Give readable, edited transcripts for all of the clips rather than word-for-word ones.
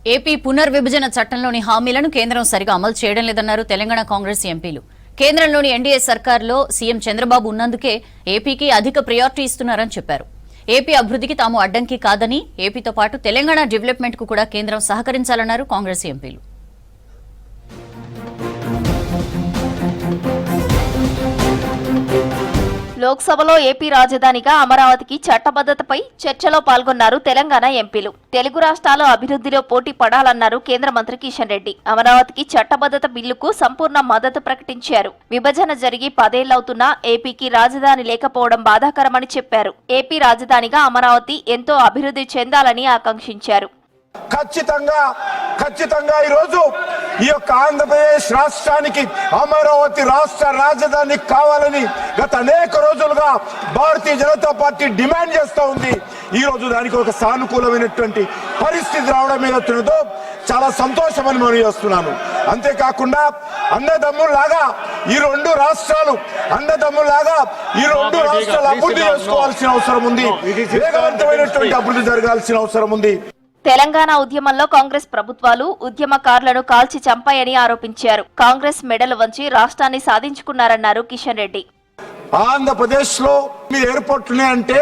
AP పునర్విభజన చట్టంలోని హామీలను కేంద్రం సరిగా అమలు చేయడం లేదన్నారు తెలంగాణ కాంగ్రెస్ ఎంపీలు. కేంద్రంలోని ఎన్డీఏ సర్కార్లో సీఎం చంద్రబాబు ఉన్నందుకే ఏపీకి అధిక ప్రయారిటీ ఇస్తున్నారని చెప్పారు. ఏపీ అభివృద్ధికి తాము అడ్డంకి కాదని, ఏపీతో పాటు తెలంగాణ డెవలప్మెంట్ కు కూడా కేంద్రం సహకరించాలన్నారు కాంగ్రెస్ ఎంపీలు. లోక్సభలో ఏపీ రాజధానిగా అమరావతికి చట్టబద్ధతపై చర్చలో పాల్గొన్నారు తెలంగాణ ఎంపీలు. తెలుగు రాష్ట్రాల అభివృద్ధిలో పోటీ పడాలన్నారు కేంద్ర మంత్రి కిషన్ రెడ్డి. అమరావతికి చట్టబద్ధత బిల్లుకు సంపూర్ణ మద్దతు ప్రకటించారు. విభజన జరిగి 10 ఏళ్లవుతున్నా ఏపీకి రాజధాని లేకపోవడం బాధాకరమని చెప్పారు. ఏపీ రాజధానిగా అమరావతి ఎంతో అభివృద్ధి చెందాలని ఆకాంక్షించారు. ఖచ్చితంగా ఈరోజు ఈ యొక్క ఆంధ్రప్రదేశ్ రాష్ట్రానికి అమరావతి రాష్ట్ర రాజధాని కావాలని గత అనేక రోజులుగా భారతీయ జనతా పార్టీ డిమాండ్ చేస్తూ ఉంది. ఈ రోజు దానికి ఒక సానుకూలమైనటువంటి పరిస్థితి రావడం ఏదవుతున్నదో చాలా సంతోషమని మనం చేస్తున్నాను. అంతేకాకుండా అన్నదమ్ముల్లాగా ఈ రెండు రాష్ట్రాలు అభివృద్ధి చేసుకోవాల్సిన అవసరం ఉంది. వేగవంతమైనటువంటి అభివృద్ధి జరగాల్సిన అవసరం ఉంది. తెలంగాణ ఉద్యమంలో కాంగ్రెస్ ప్రభుత్వాలు ఉద్యమకారులను కాల్చి చంపాయని ఆరోపించారు. కాంగ్రెస్ మెడలు వంచి రాష్ట్రాన్ని సాధించుకున్నారన్నారు కిషన్ రెడ్డి. ఆంధ్రప్రదేశ్ లో మీరు ఎయిర్పోర్ట్ అంటే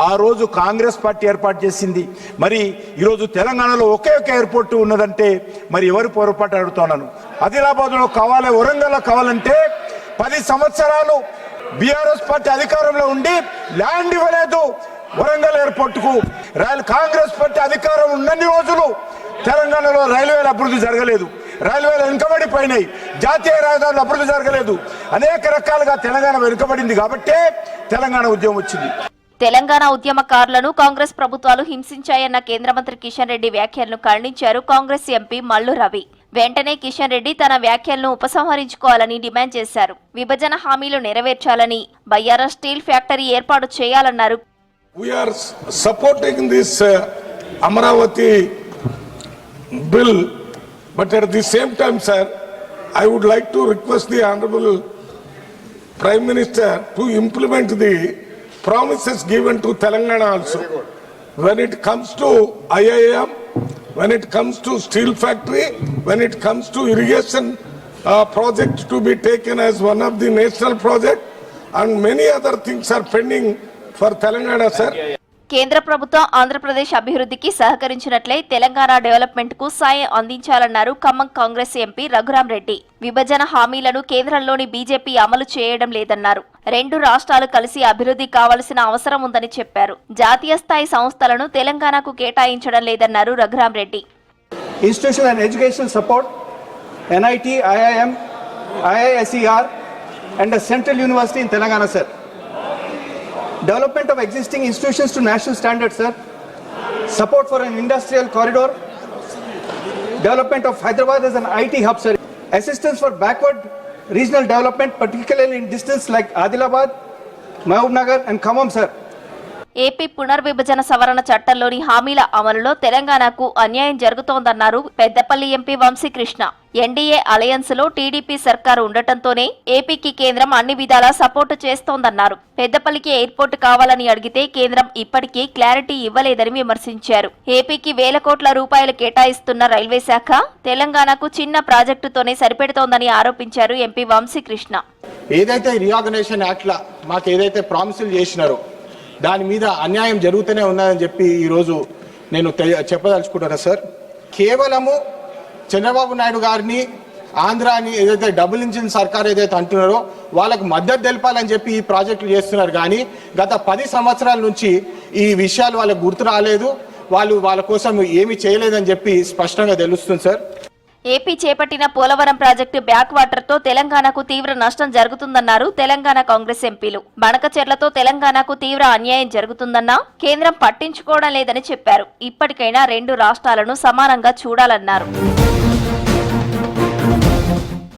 ఆ రోజు కాంగ్రెస్ పార్టీ ఏర్పాటు చేసింది. మరి ఈరోజు తెలంగాణలో ఒకే ఒక ఎయిర్పోర్ట్ ఉన్నదంటే మరి ఎవరు పొరపాటు అడుగుతున్నాను. ఆదిలాబాద్ లో కావాలి, వరంగల్ లో కావాలంటే 10 సంవత్సరాలు బీఆర్ఎస్ పార్టీ అధికారంలో ఉండి ల్యాండ్ ఇవ్వలేదు. వరంగల్ ఎయిర్పోర్ట్ కు కాంగ్రెస్ పార్టీ అధికారం ఉన్నన్ని రోజులు తెలంగాణలో రైల్వేల అభివృద్ధి జరగలేదు. రైల్వేలు వెనుకబడిపోయినాయి. జాతీయ రహదారులు అభివృద్ధి జరగలేదు. అనేక రకాలుగా తెలంగాణ వెనుకబడింది కాబట్టే తెలంగాణ ఉద్యమం వచ్చింది. తెలంగాణ ఉద్యమకారులను కాంగ్రెస్ ప్రభుత్వాలు హింసించాయన్న కేంద్ర మంత్రి కిషన్ రెడ్డి వ్యాఖ్యలను ఖండించారు కాంగ్రెస్ ఎంపీ మల్లు రవి. వెంటనే కిషన్ రెడ్డి తన వ్యాఖ్యలను ఉపసంహరించుకోవాలని డిమాండ్ చేశారు. విభజన హామీలు నెరవేర్చాలని, బయ్యారా స్టీల్ ఫ్యాక్టరీ ఏర్పాటు చేయాలన్నారు. We are supporting this Amaravati bill, but at the same time, sir, I would like to request the Honorable Prime Minister to implement the promises given to Telangana also. When it comes to IIM, when it comes to steel factory, when it comes to irrigation project to be taken as one of the national project, and many other things are pending for Telangana, sir. కేంద్ర ప్రభుత్వం ఆంధ్రప్రదేశ్ అభివృద్ధికి సహకరించినట్లే Telangana development కు సాయం అందించాలన్నారు Khammam Congress MP Raghuram Reddy. విభజన హామీలను కేంద్రంలోని BJP అమలు చేయడం లేదన్నారు. రెండు రాష్ట్రాలు కలిసి అభివృద్ధి కావాల్సిన అవసరం ఉందని చెప్పారు. జాతీయ స్థాయి సంస్థలను తెలంగాణకు కేటాయించడం లేదన్నారు Raghuram Reddy. Institutional and educational support, NIT, IIM, IISER and a central university in Telangana, sir. Development of existing institutions to national standards, sir. Support for an industrial corridor. Development of Hyderabad as an IT hub, sir. Assistance for backward regional development, particularly in districts like Adilabad, Mahabubnagar and Khammam, sir. AP పునర్విభజన సవరణ చట్టంలోని హామీల అమలులో తెలంగాణకు అన్యాయం జరుగుతోందన్నారు Peddapalli MP Vamshi Krishna. NDA alliance లో టీడీపీ సర్కారు ఉండటంతోనే ఏపీకి కేంద్రం అన్ని విధాలా సపోర్టు చేస్తోందన్నారు. పెద్దపల్లికి ఎయిర్పోర్టు కావాలని అడిగితే కేంద్రం ఇప్పటికీ క్లారిటీ ఇవ్వలేదని విమర్శించారు. ఏపీకి వేల కోట్ల రూపాయలు కేటాయిస్తున్న రైల్వే శాఖ తెలంగాణకు చిన్న ప్రాజెక్టుతోనే సరిపెడుతోందని ఆరోపించారు ఎంపీ వంశీకృష్ణ. ఏదైతే రీఆర్గనైజేషన్ యాక్ట్ లా మాకు ఏదైతే ప్రామిసులు చేసినారో దాని మీద అన్యాయం జరుగుతూనే ఉన్నదని చెప్పి ఈరోజు నేను చెప్పదలుచుకుంటున్నా సార్. కేవలము చంద్రబాబు నాయుడు గారిని ఆంధ్రాని ఏదైతే డబుల్ ఇంజిన్ సర్కార్ ఏదైతే అంటున్నారో వాళ్ళకు మద్దతు తెలపాలని చెప్పి ఈ ప్రాజెక్టులు చేస్తున్నారు. కానీ గత 10 సంవత్సరాల నుంచి ఈ విషయాలు వాళ్ళకు గుర్తు రాలేదు. వాళ్ళ కోసం ఏమీ చేయలేదని చెప్పి స్పష్టంగా తెలుస్తుంది సార్. ఏపీ చేపట్టిన పోలవరం ప్రాజెక్టు బ్యాక్ వాటర్ తో తెలంగాణకు తీవ్ర నష్టం జరుగుతుందన్నారు తెలంగాణ కాంగ్రెస్ ఎంపీలు. బనకచెర్లతో తెలంగాణకు తీవ్ర అన్యాయం జరుగుతుందన్నా కేంద్రం పట్టించుకోవడం లేదని చెప్పారు. ఇప్పటికైనా రెండు రాష్ట్రాలను సమానంగా చూడాలన్నారు.